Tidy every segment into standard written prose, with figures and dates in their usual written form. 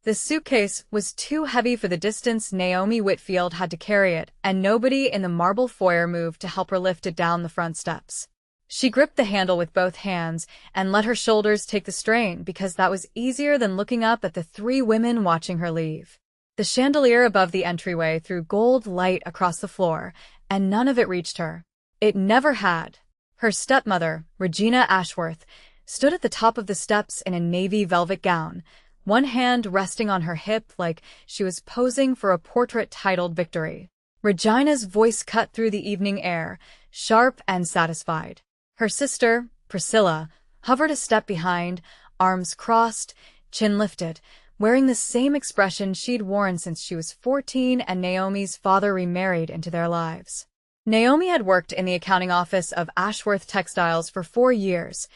The suitcase was too heavy for the distance Naomi Whitfield had to carry it, and nobody in the marble foyer moved to help her lift it down the front steps. She gripped the handle with both hands and let her shoulders take the strain because that was easier than looking up at the three women watching her leave. The chandelier above the entryway threw gold light across the floor, and none of it reached her. It never had. Her stepmother, Regina Ashworth, stood at the top of the steps in a navy velvet gown, one hand resting on her hip like she was posing for a portrait titled Victory. Regina's voice cut through the evening air, sharp and satisfied. Her sister, Priscilla, hovered a step behind, arms crossed, chin lifted, wearing the same expression she'd worn since she was 14 and Naomi's father remarried into their lives. Naomi had worked in the accounting office of Ashworth Textiles for 4 years,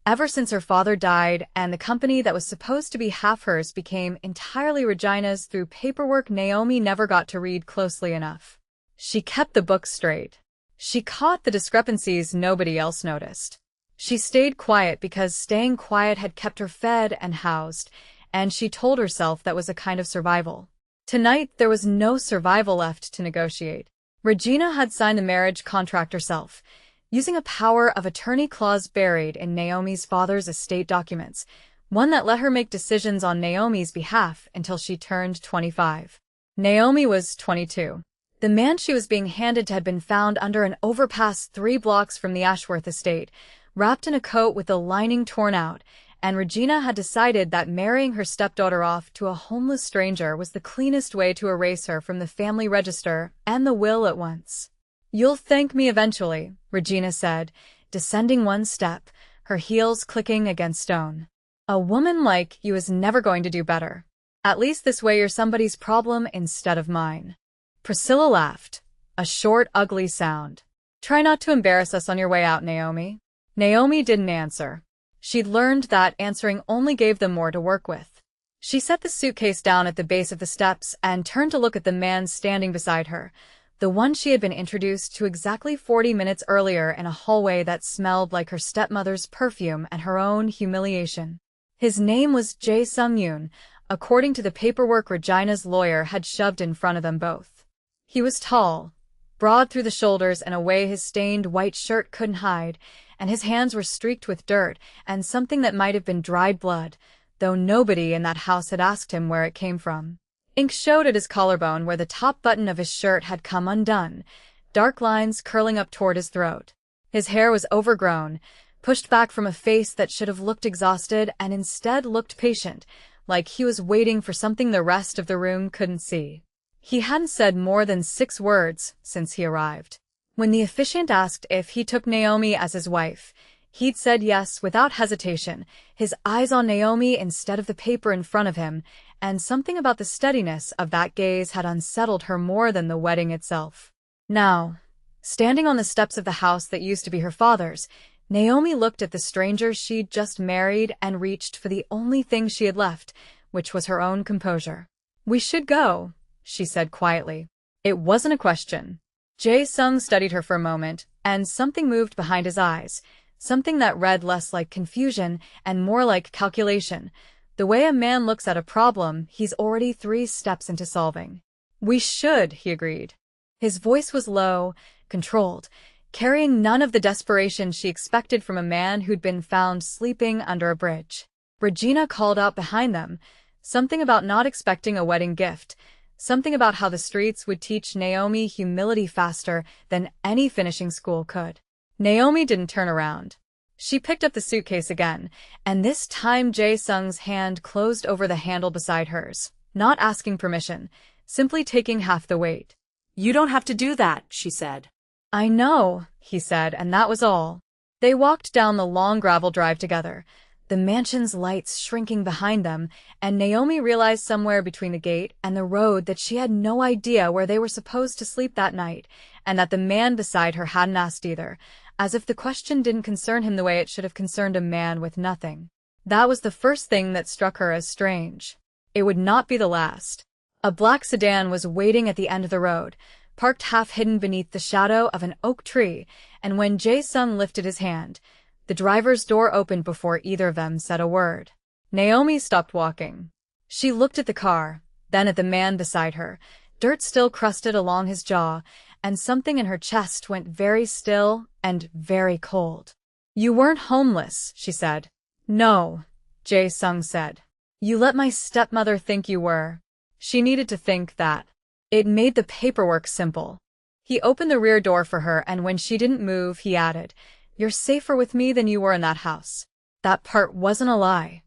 ever since her father died and the company that was supposed to be half hers became entirely Regina's through paperwork Naomi never got to read closely enough. She kept the books straight. She caught the discrepancies nobody else noticed. She stayed quiet because staying quiet had kept her fed and housed, and she told herself that was a kind of survival. Tonight, there was no survival left to negotiate. Regina had signed the marriage contract herself, using a power of attorney clause buried in Naomi's father's estate documents, one that let her make decisions on Naomi's behalf until she turned 25. Naomi was 22. The man she was being handed to had been found under an overpass 3 blocks from the Ashworth estate, wrapped in a coat with the lining torn out, and Regina had decided that marrying her stepdaughter off to a homeless stranger was the cleanest way to erase her from the family register and the will at once. "You'll thank me eventually," Regina said, descending one step, her heels clicking against stone. "A woman like you is never going to do better. At least this way you're somebody's problem instead of mine." Priscilla laughed, a short, ugly sound. "Try not to embarrass us on your way out, Naomi." Naomi didn't answer. She'd learned that answering only gave them more to work with. She set the suitcase down at the base of the steps and turned to look at the man standing beside her, the one she had been introduced to exactly 40 minutes earlier in a hallway that smelled like her stepmother's perfume and her own humiliation. His name was Jae Sung-yoon, according to the paperwork Regina's lawyer had shoved in front of them both. He was tall, broad through the shoulders in a way his stained white shirt couldn't hide, and his hands were streaked with dirt and something that might have been dried blood, though nobody in that house had asked him where it came from. Ink showed at his collarbone where the top button of his shirt had come undone, dark lines curling up toward his throat. His hair was overgrown, pushed back from a face that should have looked exhausted and instead looked patient, like he was waiting for something the rest of the room couldn't see. He hadn't said more than 6 words since he arrived. When the officiant asked if he took Naomi as his wife, he'd said yes without hesitation, his eyes on Naomi instead of the paper in front of him, and something about the steadiness of that gaze had unsettled her more than the wedding itself. Now, standing on the steps of the house that used to be her father's, Naomi looked at the stranger she'd just married and reached for the only thing she had left, which was her own composure. "We should go," she said quietly. It wasn't a question. Jae Sung studied her for a moment, and something moved behind his eyes, something that read less like confusion and more like calculation, the way a man looks at a problem he's already 3 steps into solving. "We should," he agreed. His voice was low, controlled, carrying none of the desperation she expected from a man who'd been found sleeping under a bridge. Regina called out behind them, something about not expecting a wedding gift, something about how the streets would teach Naomi humility faster than any finishing school could. Naomi didn't turn around. She picked up the suitcase again, and this time Jae Sung's hand closed over the handle beside hers, not asking permission, simply taking half the weight. "You don't have to do that," she said. "I know," he said, and that was all. They walked down the long gravel drive together, the mansion's lights shrinking behind them, and Naomi realized somewhere between the gate and the road that she had no idea where they were supposed to sleep that night, and that the man beside her hadn't asked either, as if the question didn't concern him the way it should have concerned a man with nothing. That was the first thing that struck her as strange. It would not be the last. A black sedan was waiting at the end of the road, parked half-hidden beneath the shadow of an oak tree, and when Jae Sung lifted his hand, the driver's door opened before either of them said a word. Naomi stopped walking. She looked at the car, then at the man beside her, dirt still crusted along his jaw, and something in her chest went very still and very cold. "You weren't homeless," she said. "No," Jae-sung said. "You let my stepmother think you were." She needed to think that. It made the paperwork simple. He opened the rear door for her, and when she didn't move, he added, "You're safer with me than you were in that house." That part wasn't a lie.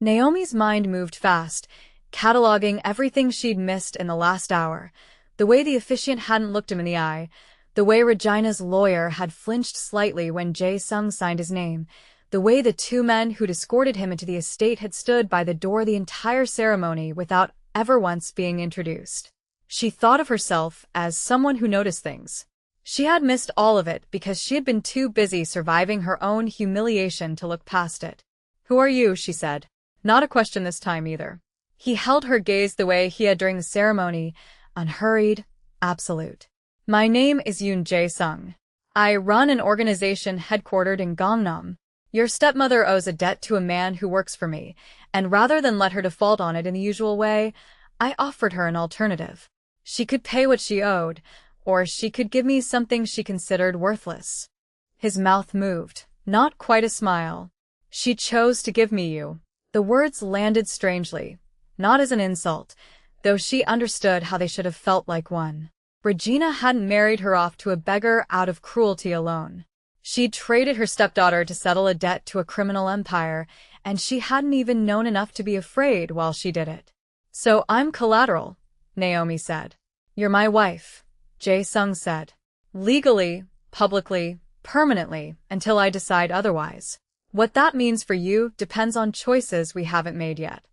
Naomi's mind moved fast, cataloging everything she'd missed in the last hour. The way the officiant hadn't looked him in the eye, the way Regina's lawyer had flinched slightly when Jae-sung signed his name, the way the two men who'd escorted him into the estate had stood by the door the entire ceremony without ever once being introduced. She thought of herself as someone who noticed things. She had missed all of it because she had been too busy surviving her own humiliation to look past it. "Who are you?" she said. Not a question this time either. He held her gaze the way he had during the ceremony, unhurried, absolute. "My name is Yoon Jae-sung. I run an organization headquartered in Gangnam. Your stepmother owes a debt to a man who works for me, and rather than let her default on it in the usual way, I offered her an alternative. She could pay what she owed, or she could give me something she considered worthless." His mouth moved, not quite a smile. "She chose to give me you." The words landed strangely, not as an insult, though she understood how they should have felt like one. Regina hadn't married her off to a beggar out of cruelty alone. She'd traded her stepdaughter to settle a debt to a criminal empire, and she hadn't even known enough to be afraid while she did it. "So I'm collateral," Naomi said. "You're my wife," Jae-sung said. "Legally, publicly, permanently, until I decide otherwise. What that means for you depends on choices we haven't made yet."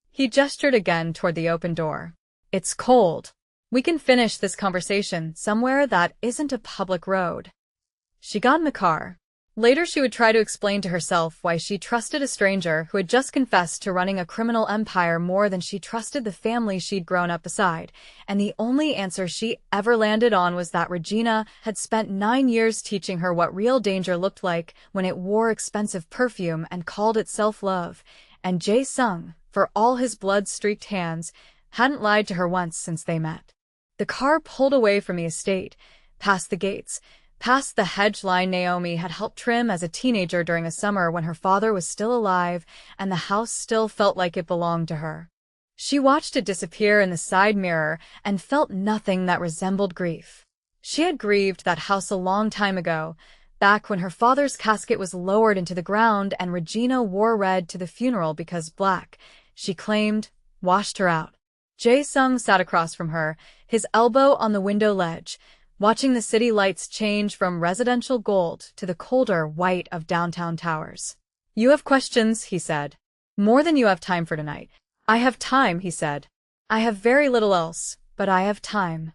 He gestured again toward the open door. "It's cold. We can finish this conversation somewhere that isn't a public road." She got in the car. Later she would try to explain to herself why she trusted a stranger who had just confessed to running a criminal empire more than she trusted the family she'd grown up beside, and the only answer she ever landed on was that Regina had spent 9 years teaching her what real danger looked like when it wore expensive perfume and called it self-love, and Jae-sung, for all his blood-streaked hands, hadn't lied to her once since they met. The car pulled away from the estate, past the gates, past the hedge line Naomi had helped trim as a teenager during a summer when her father was still alive and the house still felt like it belonged to her. She watched it disappear in the side mirror and felt nothing that resembled grief. She had grieved that house a long time ago, back when her father's casket was lowered into the ground and Regina wore red to the funeral because black, she claimed, washed her out. Jae-sung sat across from her, his elbow on the window ledge, watching the city lights change from residential gold to the colder white of downtown towers. "You have questions," he said. "More than you have time for tonight." "I have time," he said. "I have very little else, but I have time."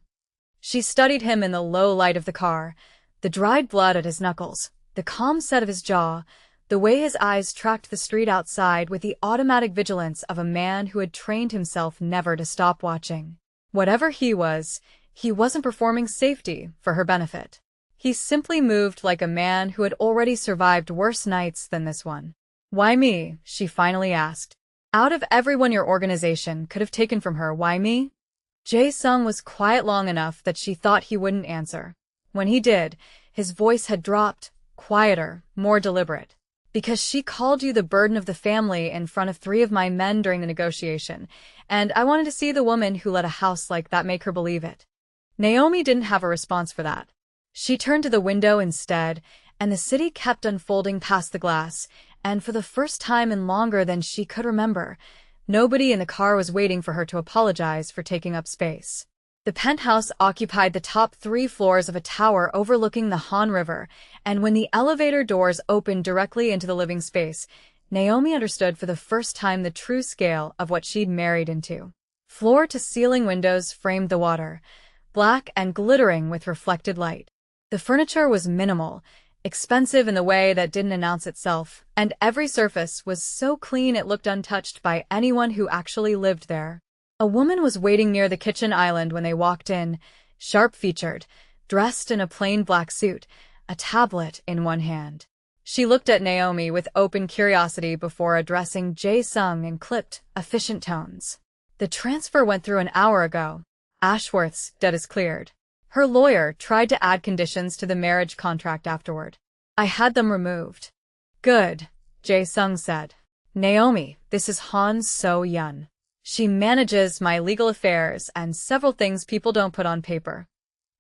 She studied him in the low light of the car, the dried blood at his knuckles, the calm set of his jaw, the way his eyes tracked the street outside with the automatic vigilance of a man who had trained himself never to stop watching. Whatever he wasn't performing safety for her benefit. He simply moved like a man who had already survived worse nights than this one. "Why me?" she finally asked. Out of everyone your organization could have taken from her, why me? Jae-sung was quiet long enough that she thought he wouldn't answer. When he did, his voice had dropped, quieter, more deliberate. "Because she called you the burden of the family in front of 3 of my men during the negotiation, and I wanted to see the woman who let a house like that make her believe it." Naomi didn't have a response for that. She turned to the window instead, and the city kept unfolding past the glass, and for the first time in longer than she could remember, nobody in the car was waiting for her to apologize for taking up space. The penthouse occupied the top 3 floors of a tower overlooking the Han River, and when the elevator doors opened directly into the living space, Naomi understood for the first time the true scale of what she'd married into. Floor-to-ceiling windows framed the water, black and glittering with reflected light. The furniture was minimal, expensive in the way that didn't announce itself, and every surface was so clean it looked untouched by anyone who actually lived there. A woman was waiting near the kitchen island when they walked in, sharp-featured, dressed in a plain black suit, a tablet in one hand. She looked at Naomi with open curiosity before addressing Jae-sung in clipped, efficient tones. The transfer went through an hour ago. Ashworth's debt is cleared. Her lawyer tried to add conditions to the marriage contract afterward. I had them removed. Good, Jae-sung said. Naomi, this is Han So-yeon. She manages my legal affairs and several things people don't put on paper.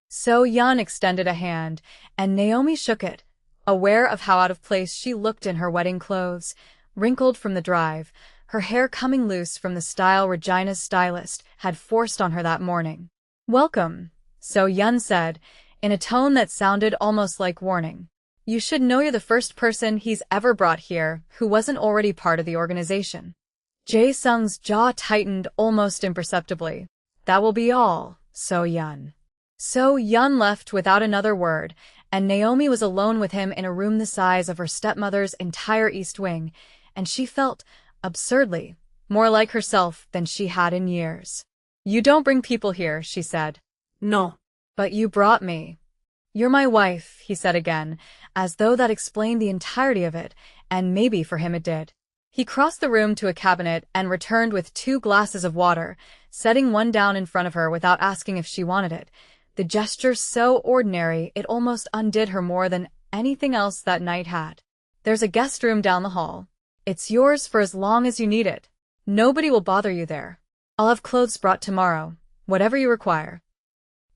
So-yeon extended a hand, and Naomi shook it, aware of how out of place she looked in her wedding clothes, wrinkled from the drive, her hair coming loose from the style Regina's stylist had forced on her that morning. Welcome, So-yeon said, in a tone that sounded almost like warning. You should know you're the first person he's ever brought here who wasn't already part of the organization. Jae-sung's jaw tightened almost imperceptibly. That will be all, So-yeon. So-yeon left without another word, and Naomi was alone with him in a room the size of her stepmother's entire East Wing, and she felt, absurdly, more like herself than she had in years. You don't bring people here, she said. No. But you brought me. You're my wife, he said again, as though that explained the entirety of it, and maybe for him it did. He crossed the room to a cabinet and returned with 2 glasses of water, setting one down in front of her without asking if she wanted it. The gesture so ordinary it almost undid her more than anything else that night had. There's a guest room down the hall. It's yours for as long as you need it. Nobody will bother you there. I'll have clothes brought tomorrow, whatever you require.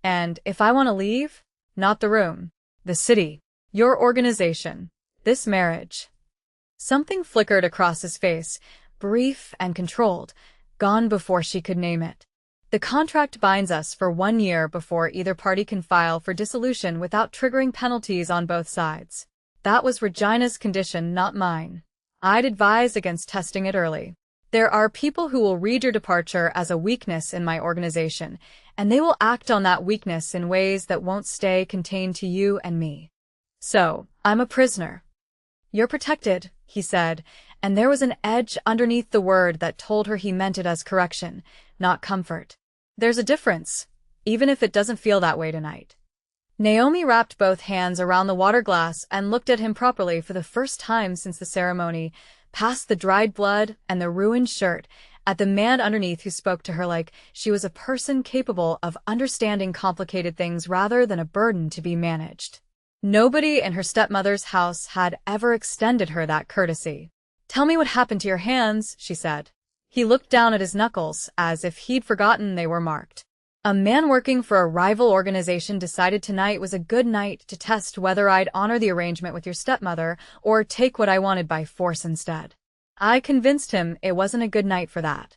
And if I want to leave, not the room, the city, your organization, this marriage. Something flickered across his face, brief and controlled, gone before she could name it. The contract binds us for 1 year before either party can file for dissolution without triggering penalties on both sides. That was Regina's condition, not mine. I'd advise against testing it early. There are people who will read your departure as a weakness in my organization, and they will act on that weakness in ways that won't stay contained to you and me. So, I'm a prisoner. You're protected, he said, and there was an edge underneath the word that told her he meant it as correction, not comfort. There's a difference, even if it doesn't feel that way tonight. Naomi wrapped both hands around the water glass and looked at him properly for the first time since the ceremony, past the dried blood and the ruined shirt, at the man underneath who spoke to her like she was a person capable of understanding complicated things rather than a burden to be managed. Nobody in her stepmother's house had ever extended her that courtesy. Tell me what happened to your hands, she said. He looked down at his knuckles, as if he'd forgotten they were marked. A man working for a rival organization decided tonight was a good night to test whether I'd honor the arrangement with your stepmother or take what I wanted by force instead. I convinced him it wasn't a good night for that.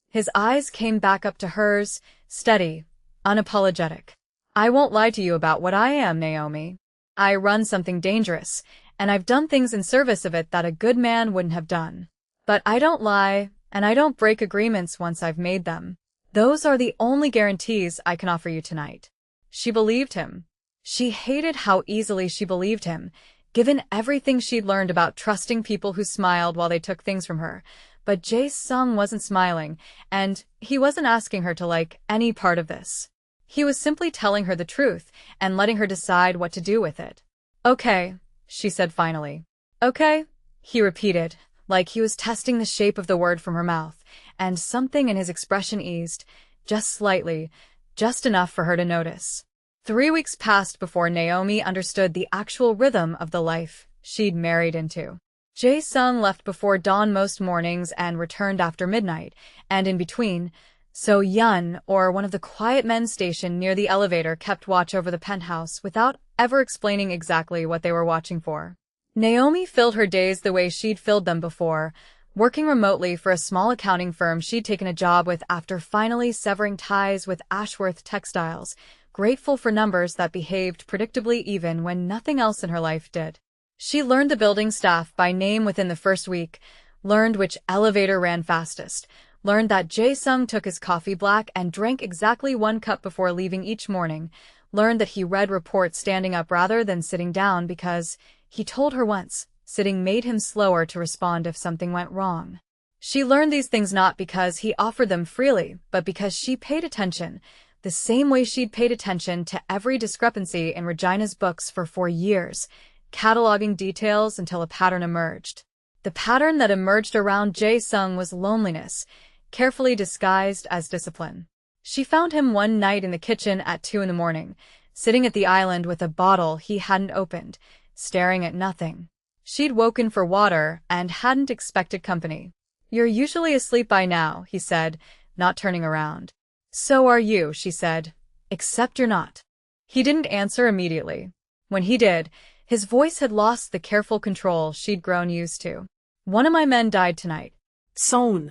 His eyes came back up to hers, steady, unapologetic. I won't lie to you about what I am, Naomi. I run something dangerous, and I've done things in service of it that a good man wouldn't have done. But I don't lie, and I don't break agreements once I've made them. Those are the only guarantees I can offer you tonight. She believed him. She hated how easily she believed him, given everything she'd learned about trusting people who smiled while they took things from her. But Jae-sung wasn't smiling, and he wasn't asking her to like any part of this. He was simply telling her the truth and letting her decide what to do with it. Okay, she said finally. Okay, he repeated, like he was testing the shape of the word from her mouth, and something in his expression eased, just slightly, just enough for her to notice. 3 weeks passed before Naomi understood the actual rhythm of the life she'd married into. Jae-sung left before dawn most mornings and returned after midnight, and in between, So-yeon, or one of the quiet men stationed near the elevator, kept watch over the penthouse without ever explaining exactly what they were watching for. Naomi filled her days the way she'd filled them before, working remotely for a small accounting firm she'd taken a job with after finally severing ties with Ashworth Textiles, grateful for numbers that behaved predictably even when nothing else in her life did. She learned the building staff by name within the first week, learned which elevator ran fastest, learned that Jae-sung took his coffee black and drank exactly 1 cup before leaving each morning, learned that he read reports standing up rather than sitting down because, he told her once, sitting made him slower to respond if something went wrong. She learned these things not because he offered them freely, but because she paid attention, the same way she'd paid attention to every discrepancy in Regina's books for 4 years, cataloging details until a pattern emerged. The pattern that emerged around Jae-sung was loneliness, carefully disguised as discipline. She found him one night in the kitchen at 2 in the morning, sitting at the island with a bottle he hadn't opened, staring at nothing. She'd woken for water and hadn't expected company. "You're usually asleep by now," he said, not turning around. "So are you," she said. "Except you're not." He didn't answer immediately. When he did, his voice had lost the careful control she'd grown used to. "One of my men died tonight." Seoul.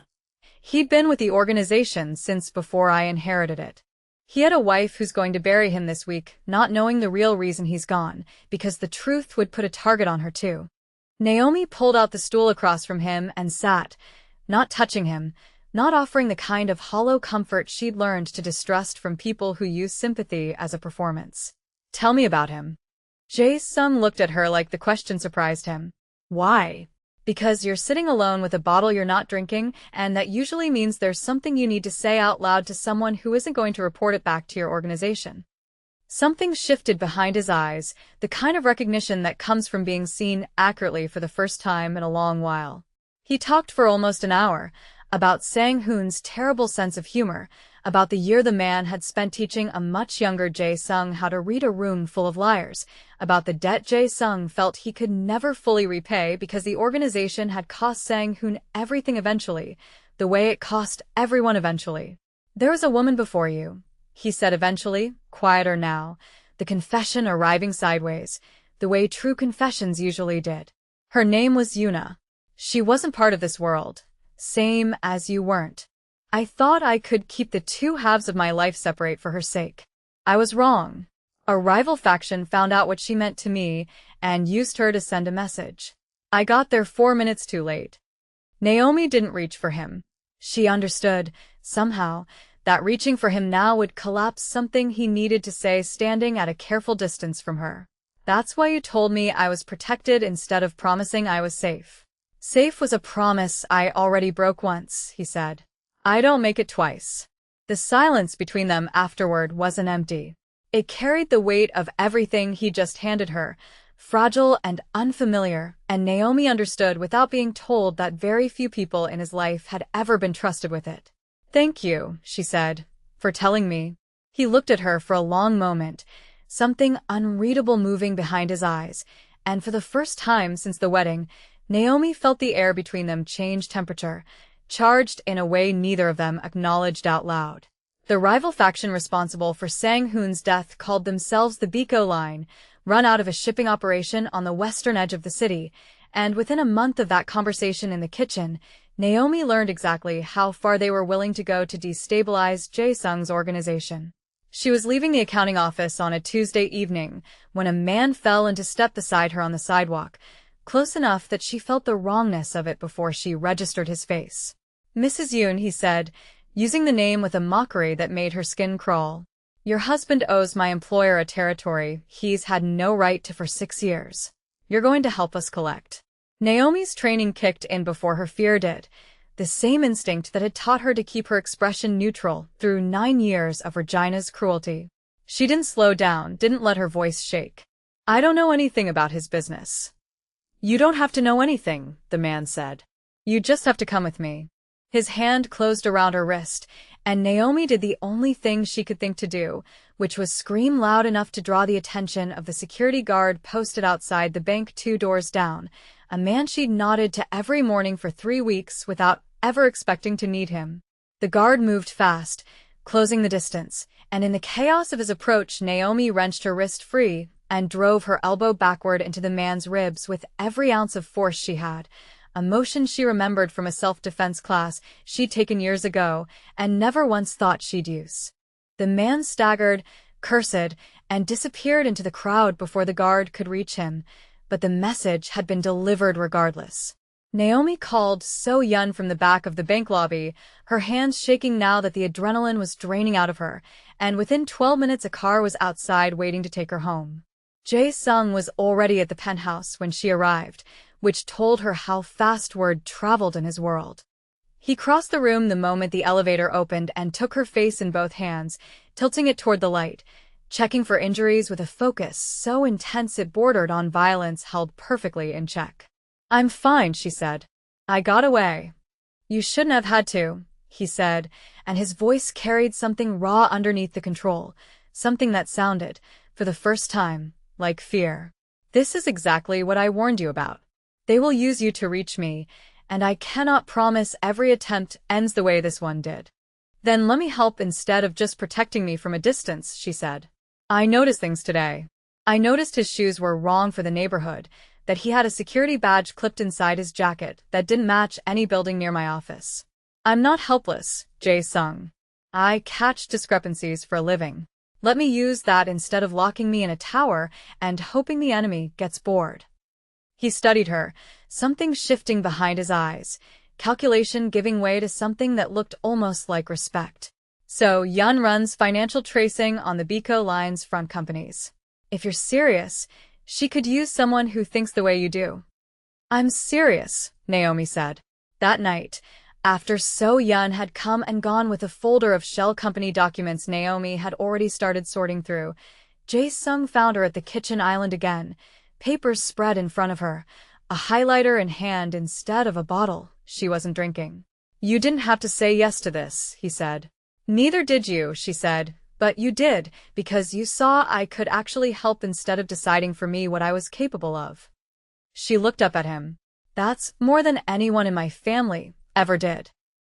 He'd been with the organization since before I inherited it. He had a wife who's going to bury him this week, not knowing the real reason he's gone, because the truth would put a target on her too. Naomi pulled out the stool across from him and sat, not touching him, not offering the kind of hollow comfort she'd learned to distrust from people who use sympathy as a performance. "Tell me about him." Jae-sung looked at her like the question surprised him. "Why?" "Because you're sitting alone with a bottle you're not drinking, and that usually means there's something you need to say out loud to someone who isn't going to report it back to your organization." Something shifted behind his eyes, the kind of recognition that comes from being seen accurately for the first time in a long while. He talked for almost an hour, about Sang-hoon's terrible sense of humor, about the year the man had spent teaching a much younger Jae-sung how to read a room full of liars, about the debt Jae-sung felt he could never fully repay because the organization had cost Sang-hoon everything eventually, the way it cost everyone eventually. "There was a woman before you," he said eventually, quieter now, the confession arriving sideways, the way true confessions usually did. "Her name was Yuna. She wasn't part of this world, same as you weren't. I thought I could keep the two halves of my life separate for her sake. I was wrong. A rival faction found out what she meant to me and used her to send a message. I got there 4 minutes too late." Naomi didn't reach for him. She understood, somehow, that reaching for him now would collapse something he needed to say standing at a careful distance from her. "That's why you told me I was protected instead of promising I was safe." "Safe was a promise I already broke once," he said. "I don't make it twice." The silence between them afterward wasn't empty. It carried the weight of everything he just handed her, fragile and unfamiliar, and Naomi understood without being told that very few people in his life had ever been trusted with it. "Thank you," she said, "for telling me." He looked at her for a long moment, something unreadable moving behind his eyes, and for the first time since the wedding, Naomi felt the air between them change temperature, charged in a way neither of them acknowledged out loud. The rival faction responsible for Sang-hoon's death called themselves the Biko Line, run out of a shipping operation on the western edge of the city, and within a month of that conversation in the kitchen, Naomi learned exactly how far they were willing to go to destabilize Jae-sung's organization. She was leaving the accounting office on a Tuesday evening when a man fell into step beside her on the sidewalk, close enough that she felt the wrongness of it before she registered his face. "Mrs. Yoon," he said, using the name with a mockery that made her skin crawl. "Your husband owes my employer a territory he's had no right to for 6 years. You're going to help us collect." Naomi's training kicked in before her fear did, the same instinct that had taught her to keep her expression neutral through 9 years of Regina's cruelty. She didn't slow down, didn't let her voice shake. "I don't know anything about his business." "You don't have to know anything," the man said. "You just have to come with me." His hand closed around her wrist, and Naomi did the only thing she could think to do, which was scream loud enough to draw the attention of the security guard posted outside the bank 2 doors down, a man she'd nodded to every morning for 3 weeks without ever expecting to need him. The guard moved fast, closing the distance, and in the chaos of his approach Naomi wrenched her wrist free and drove her elbow backward into the man's ribs with every ounce of force she had, a motion she remembered from a self-defense class she'd taken years ago and never once thought she'd use. The man staggered, cursed, and disappeared into the crowd before the guard could reach him, but the message had been delivered regardless. Naomi called So-yeon from the back of the bank lobby, her hands shaking now that the adrenaline was draining out of her, and within 12 minutes a car was outside waiting to take her home. Jae-sung was already at the penthouse when she arrived, which told her how fast word traveled in his world. He crossed the room the moment the elevator opened and took her face in both hands, tilting it toward the light, checking for injuries with a focus so intense it bordered on violence held perfectly in check. "I'm fine," she said. "I got away." "You shouldn't have had to," he said, and his voice carried something raw underneath the control, something that sounded, for the first time, like fear. "This is exactly what I warned you about. They will use you to reach me, and I cannot promise every attempt ends the way this one did." "Then let me help instead of just protecting me from a distance," she said. "I noticed things today. I noticed his shoes were wrong for the neighborhood, that he had a security badge clipped inside his jacket that didn't match any building near my office. I'm not helpless, Jae-sung. I catch discrepancies for a living. Let me use that instead of locking me in a tower and hoping the enemy gets bored." He studied her, something shifting behind his eyes, calculation giving way to something that looked almost like respect. "So Yun runs financial tracing on the Biko Line's front companies. If you're serious, she could use someone who thinks the way you do." "I'm serious," Naomi said. That night, after So Yun had come and gone with a folder of shell company documents Naomi had already started sorting through, Jae-sung found her at the kitchen island again, papers spread in front of her, a highlighter in hand instead of a bottle she wasn't drinking. "You didn't have to say yes to this," he said. "Neither did you," she said, "but you did, because you saw I could actually help instead of deciding for me what I was capable of." She looked up at him. "That's more than anyone in my family ever did."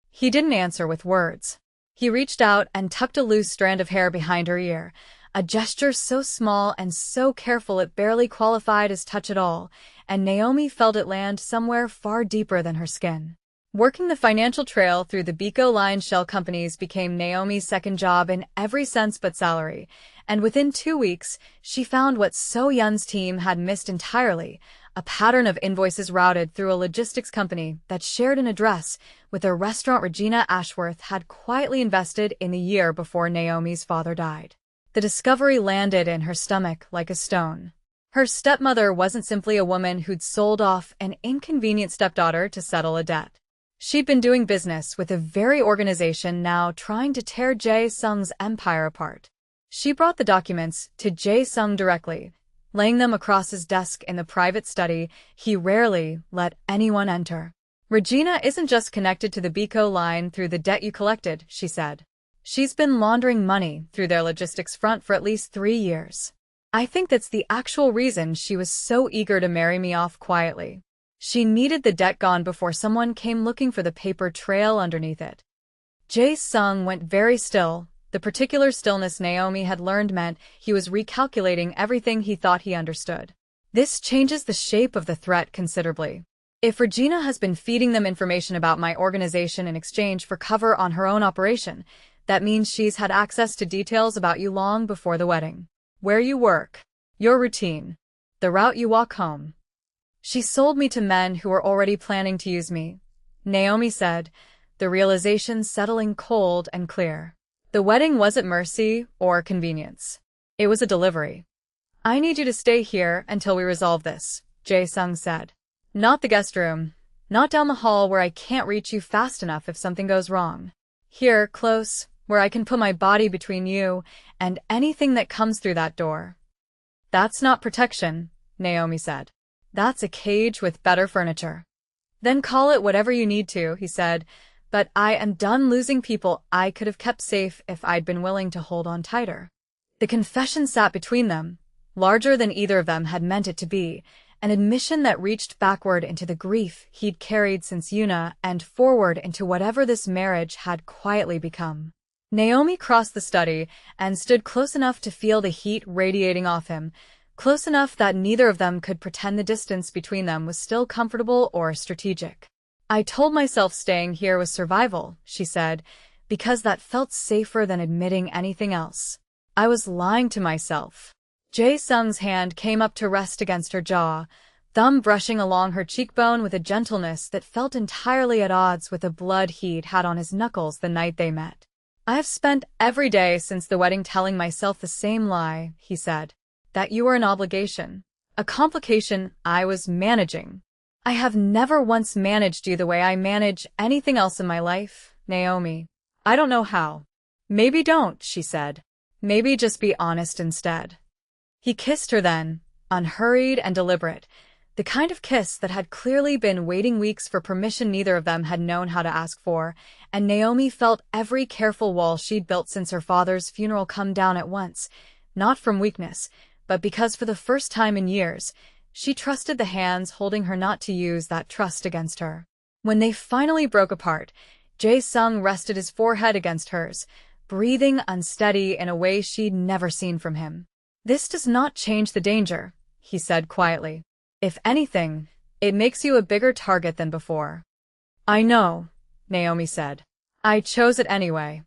He didn't answer with words. He reached out and tucked a loose strand of hair behind her ear, a gesture so small and so careful it barely qualified as touch at all, and Naomi felt it land somewhere far deeper than her skin. Working the financial trail through the Biko Line shell companies became Naomi's second job in every sense but salary, and within 2 weeks, she found what So Yun's team had missed entirely, a pattern of invoices routed through a logistics company that shared an address with a restaurant Regina Ashworth had quietly invested in the year before Naomi's father died. The discovery landed in her stomach like a stone. Her stepmother wasn't simply a woman who'd sold off an inconvenient stepdaughter to settle a debt. She'd been doing business with the very organization now trying to tear Jae-sung's empire apart. She brought the documents to Jae-sung directly, laying them across his desk in the private study he rarely let anyone enter. "Regina isn't just connected to the Biko Line through the debt you collected," she said. "She's been laundering money through their logistics front for at least 3 years. I think that's the actual reason she was so eager to marry me off quietly. She needed the debt gone before someone came looking for the paper trail underneath it." Jae-sung went very still. The particular stillness Naomi had learned meant he was recalculating everything he thought he understood. "This changes the shape of the threat considerably. If Regina has been feeding them information about my organization in exchange for cover on her own operation, that means she's had access to details about you long before the wedding. Where you work, your routine, the route you walk home. She sold me to men who were already planning to use me," Naomi said, the realization settling cold and clear. "The wedding wasn't mercy or convenience. It was a delivery." "I need you to stay here until we resolve this," Jae-sung said. "Not the guest room. Not down the hall where I can't reach you fast enough if something goes wrong. Here, close, where I can put my body between you and anything that comes through that door." "That's not protection," Naomi said. "That's a cage with better furniture." "Then call it whatever you need to," he said, "but I am done losing people I could have kept safe if I'd been willing to hold on tighter." The confession sat between them, larger than either of them had meant it to be, an admission that reached backward into the grief he'd carried since Yuna and forward into whatever this marriage had quietly become. Naomi crossed the study and stood close enough to feel the heat radiating off him, close enough that neither of them could pretend the distance between them was still comfortable or strategic. "I told myself staying here was survival," she said, "because that felt safer than admitting anything else. I was lying to myself." Jae-sung's hand came up to rest against her jaw, thumb brushing along her cheekbone with a gentleness that felt entirely at odds with the blood he'd had on his knuckles the night they met. "I've spent every day since the wedding telling myself the same lie," he said. "That you were an obligation. A complication I was managing. I have never once managed you the way I manage anything else in my life, Naomi. I don't know how." "Maybe don't," she said. Maybe just be honest instead. He kissed her then, unhurried and deliberate, the kind of kiss that had clearly been waiting weeks for permission neither of them had known how to ask for, and Naomi felt every careful wall she'd built since her father's funeral come down at once, not from weakness, but because for the first time in years, she trusted the hands holding her not to use that trust against her. When they finally broke apart, Jae-sung rested his forehead against hers, breathing unsteady in a way she'd never seen from him. "This does not change the danger," he said quietly. "If anything, it makes you a bigger target than before." "I know," Naomi said. "I chose it anyway."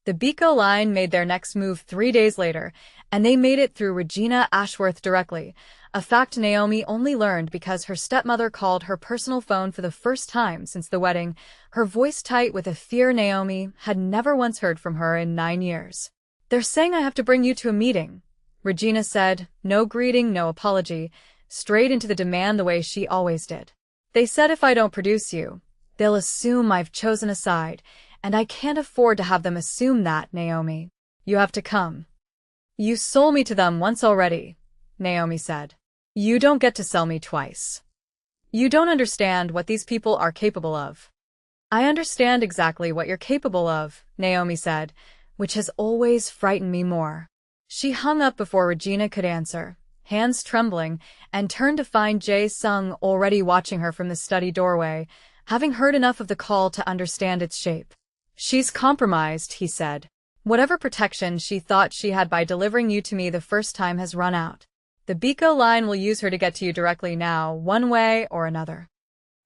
The Biko line made their next move 3 days later, and they made it through Regina Ashworth directly, a fact Naomi only learned because her stepmother called her personal phone for the first time since the wedding, her voice tight with a fear Naomi had never once heard from her in 9 years. "They're saying I have to bring you to a meeting," Regina said, no greeting, no apology, straight into the demand the way she always did. "They said if I don't produce you, they'll assume I've chosen a side, and I can't afford to have them assume that, Naomi. You have to come." "You sold me to them once already," Naomi said. "You don't get to sell me twice. You don't understand what these people are capable of." "I understand exactly what you're capable of," Naomi said, "which has always frightened me more." She hung up before Regina could answer, hands trembling, and turned to find Jae-sung already watching her from the study doorway, having heard enough of the call to understand its shape. "She's compromised," he said. "Whatever protection she thought she had by delivering you to me the first time has run out. The Biko line will use her to get to you directly now, one way or another."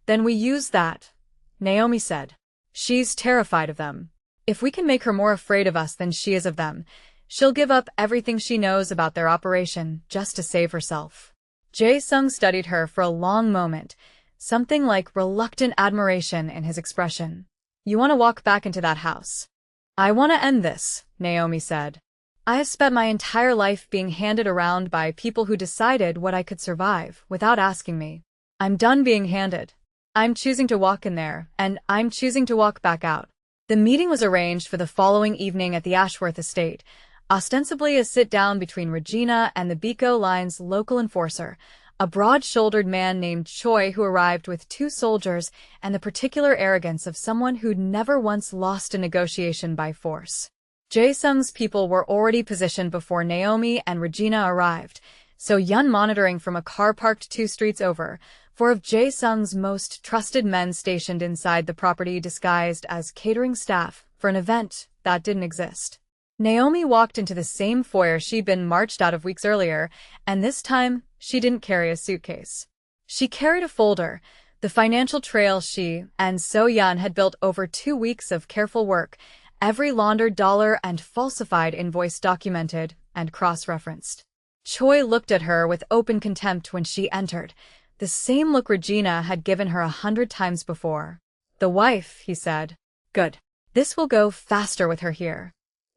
"Then we use that," Naomi said. "She's terrified of them. If we can make her more afraid of us than she is of them, she'll give up everything she knows about their operation just to save herself." Jae-sung studied her for a long moment, something like reluctant admiration in his expression. "You want to walk back into that house?" "I want to end this," Naomi said. "I have spent my entire life being handed around by people who decided what I could survive without asking me. I'm done being handed. I'm choosing to walk in there, and I'm choosing to walk back out." The meeting was arranged for the following evening at the Ashworth estate, ostensibly a sit-down between Regina and the Biko line's local enforcer, a broad-shouldered man named Choi who arrived with 2 soldiers and the particular arrogance of someone who'd never once lost a negotiation by force. Jae-sung's people were already positioned before Naomi and Regina arrived, so Yun monitoring from a car parked 2 streets over, 4 of Jae-sung's most trusted men stationed inside the property disguised as catering staff for an event that didn't exist. Naomi walked into the same foyer she'd been marched out of weeks earlier, and this time, she didn't carry a suitcase. She carried a folder, the financial trail she and So-yeon had built over 2 weeks of careful work, every laundered dollar and falsified invoice documented and cross-referenced. Choi looked at her with open contempt when she entered, the same look Regina had given her 100 times before. "The wife," he said. "Good. This will go faster with her here."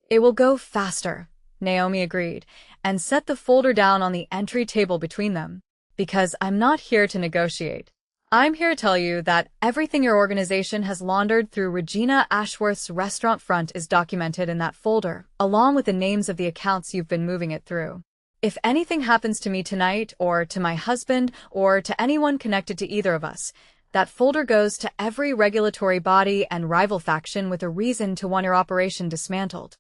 "It will go faster," Naomi agreed, and set the folder down on the entry table between them. "Because I'm not here to negotiate. I'm here to tell you that everything your organization has laundered through Regina Ashworth's restaurant front is documented in that folder, along with the names of the accounts you've been moving it through. If anything happens to me tonight, or to my husband, or to anyone connected to either of us, that folder goes to every regulatory body and rival faction with a reason to want your operation dismantled."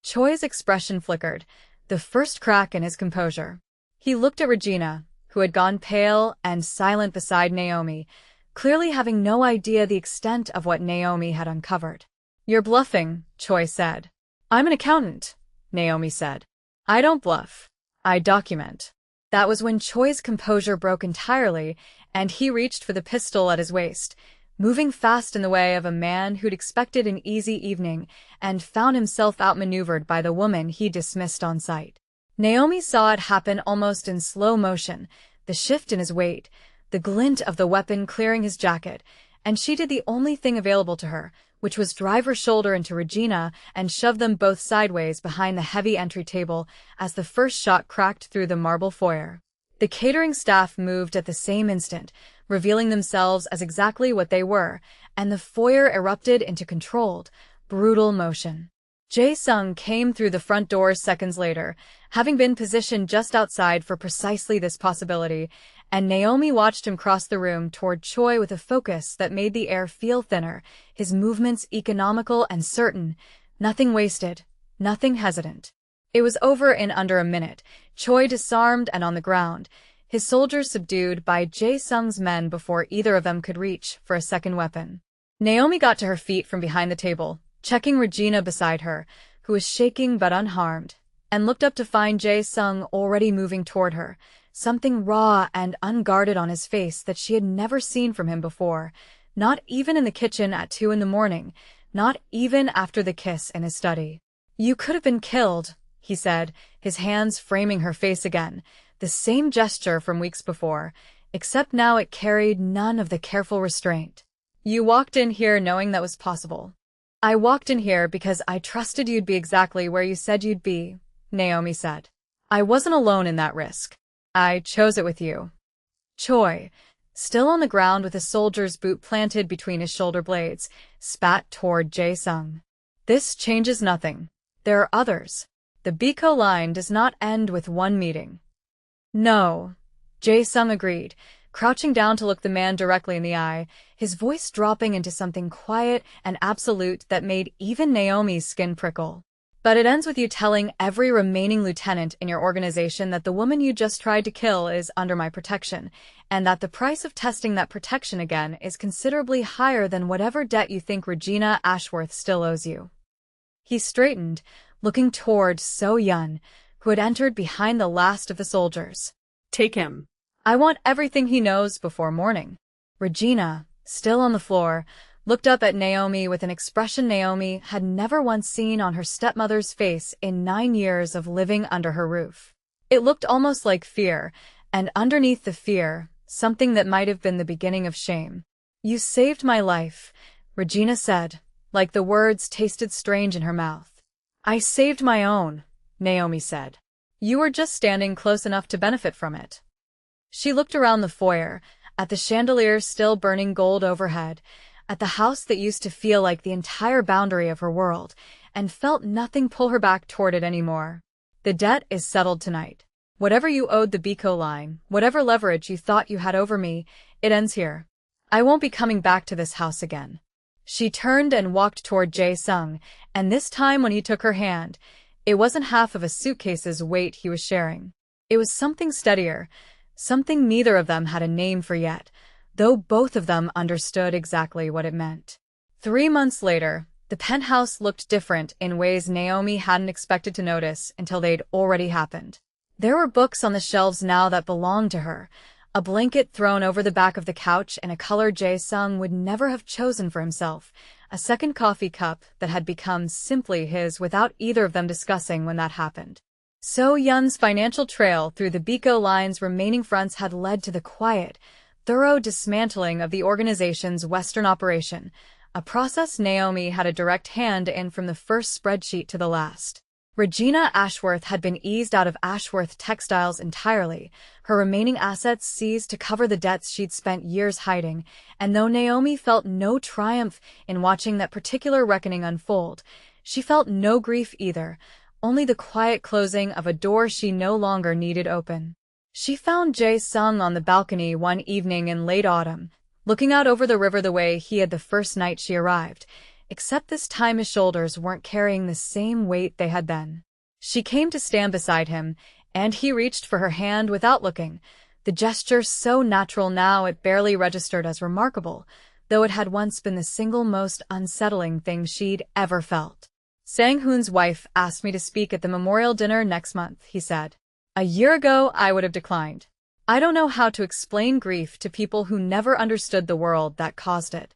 Choi's expression flickered, the first crack in his composure. He looked at Regina, who had gone pale and silent beside Naomi, clearly having no idea the extent of what Naomi had uncovered. "You're bluffing," Choi said. "I'm an accountant," Naomi said. "I don't bluff. I document." That was when Choi's composure broke entirely, and he reached for the pistol at his waist, moving fast in the way of a man who'd expected an easy evening and found himself outmaneuvered by the woman he dismissed on sight. Naomi saw it happen almost in slow motion, the shift in his weight, the glint of the weapon clearing his jacket, and she did the only thing available to her, which was drive her shoulder into Regina and shove them both sideways behind the heavy entry table as the first shot cracked through the marble foyer. The catering staff moved at the same instant, revealing themselves as exactly what they were, and the foyer erupted into controlled, brutal motion. Jae-sung came through the front doors seconds later, having been positioned just outside for precisely this possibility, and Naomi watched him cross the room toward Choi with a focus that made the air feel thinner, his movements economical and certain, nothing wasted, nothing hesitant. It was over in under a minute, Choi disarmed and on the ground, his soldiers subdued by Jae-sung's men before either of them could reach for a second weapon. Naomi got to her feet from behind the table, checking Regina beside her, who was shaking but unharmed, and looked up to find Jae-sung already moving toward her, something raw and unguarded on his face that she had never seen from him before, not even in the kitchen at 2 a.m, not even after the kiss in his study. "You could have been killed," he said, his hands framing her face again, the same gesture from weeks before, except now it carried none of the careful restraint. "You walked in here knowing that was possible." "I walked in here because I trusted you'd be exactly where you said you'd be," Naomi said. "I wasn't alone in that risk. I chose it with you." Choi, still on the ground with a soldier's boot planted between his shoulder blades, spat toward Jae-sung. "This changes nothing. There are others. The Biko line does not end with one meeting." "No," Jae-sung agreed, crouching down to look the man directly in the eye, his voice dropping into something quiet and absolute that made even Naomi's skin prickle. "But it ends with you telling every remaining lieutenant in your organization that the woman you just tried to kill is under my protection, and that the price of testing that protection again is considerably higher than whatever debt you think Regina Ashworth still owes you." He straightened, looking toward So-yeon, who had entered behind the last of the soldiers. "Take him." "I want everything he knows before morning." Regina, still on the floor, looked up at Naomi with an expression Naomi had never once seen on her stepmother's face in 9 years of living under her roof. It looked almost like fear, and underneath the fear, something that might have been the beginning of shame. "You saved my life," Regina said, like the words tasted strange in her mouth. "I saved my own," Naomi said. "You were just standing close enough to benefit from it." She looked around the foyer, at the chandelier still burning gold overhead, at the house that used to feel like the entire boundary of her world, and felt nothing pull her back toward it anymore. "The debt is settled tonight. Whatever you owed the Biko line, whatever leverage you thought you had over me, it ends here. I won't be coming back to this house again." She turned and walked toward Jae-sung, and this time when he took her hand, it wasn't half of a suitcase's weight he was sharing. It was something steadier, something neither of them had a name for yet, though both of them understood exactly what it meant. 3 months later, the penthouse looked different in ways Naomi hadn't expected to notice until they'd already happened. There were books on the shelves now that belonged to her, a blanket thrown over the back of the couch in a color Jae-sung would never have chosen for himself, a second coffee cup that had become simply his without either of them discussing when that happened. So-yeon's financial trail through the Biko line's remaining fronts had led to the quiet, thorough dismantling of the organization's Western operation, a process Naomi had a direct hand in from the first spreadsheet to the last. Regina Ashworth had been eased out of Ashworth Textiles entirely, her remaining assets seized to cover the debts she'd spent years hiding, and though Naomi felt no triumph in watching that particular reckoning unfold, she felt no grief either, only the quiet closing of a door she no longer needed open. She found Jae-sung on the balcony one evening in late autumn, looking out over the river the way he had the first night she arrived, except this time his shoulders weren't carrying the same weight they had then. She came to stand beside him, and he reached for her hand without looking, the gesture so natural now it barely registered as remarkable, though it had once been the single most unsettling thing she'd ever felt. "Sang-hoon's wife asked me to speak at the memorial dinner next month," he said. "A year ago, I would have declined. I don't know how to explain grief to people who never understood the world that caused it."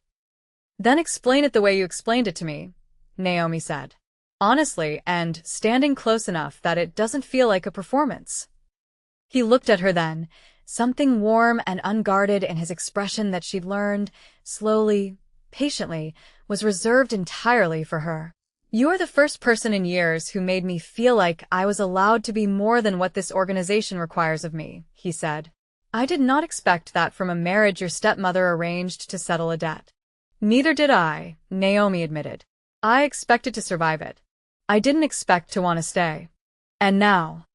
"Then explain it the way you explained it to me," Naomi said. "Honestly, and standing close enough that it doesn't feel like a performance." He looked at her then, something warm and unguarded in his expression that she'd learned, slowly, patiently, was reserved entirely for her. "You're the first person in years who made me feel like I was allowed to be more than what this organization requires of me," he said. "I did not expect that from a marriage your stepmother arranged to settle a debt." "Neither did I," Naomi admitted. "I expected to survive it. I didn't expect to want to stay. And now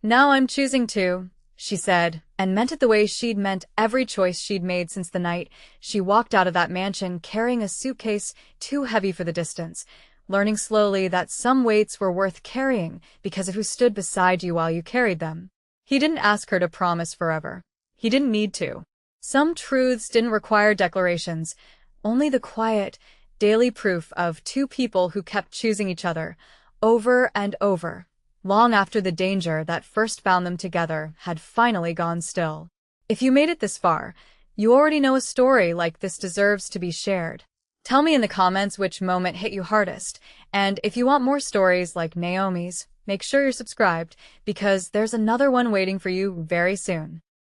I'm choosing to, she said, and meant it the way she'd meant every choice she'd made since the night she walked out of that mansion carrying a suitcase too heavy for the distance, learning slowly that some weights were worth carrying because of who stood beside you while you carried them. He didn't ask her to promise forever. He didn't need to. Some truths didn't require declarations, only the quiet, daily proof of two people who kept choosing each other, over and over, long after the danger that first found them together had finally gone still. If you made it this far, you already know a story like this deserves to be shared. Tell me in the comments which moment hit you hardest, and if you want more stories like Naomi's, make sure you're subscribed, because there's another one waiting for you very soon.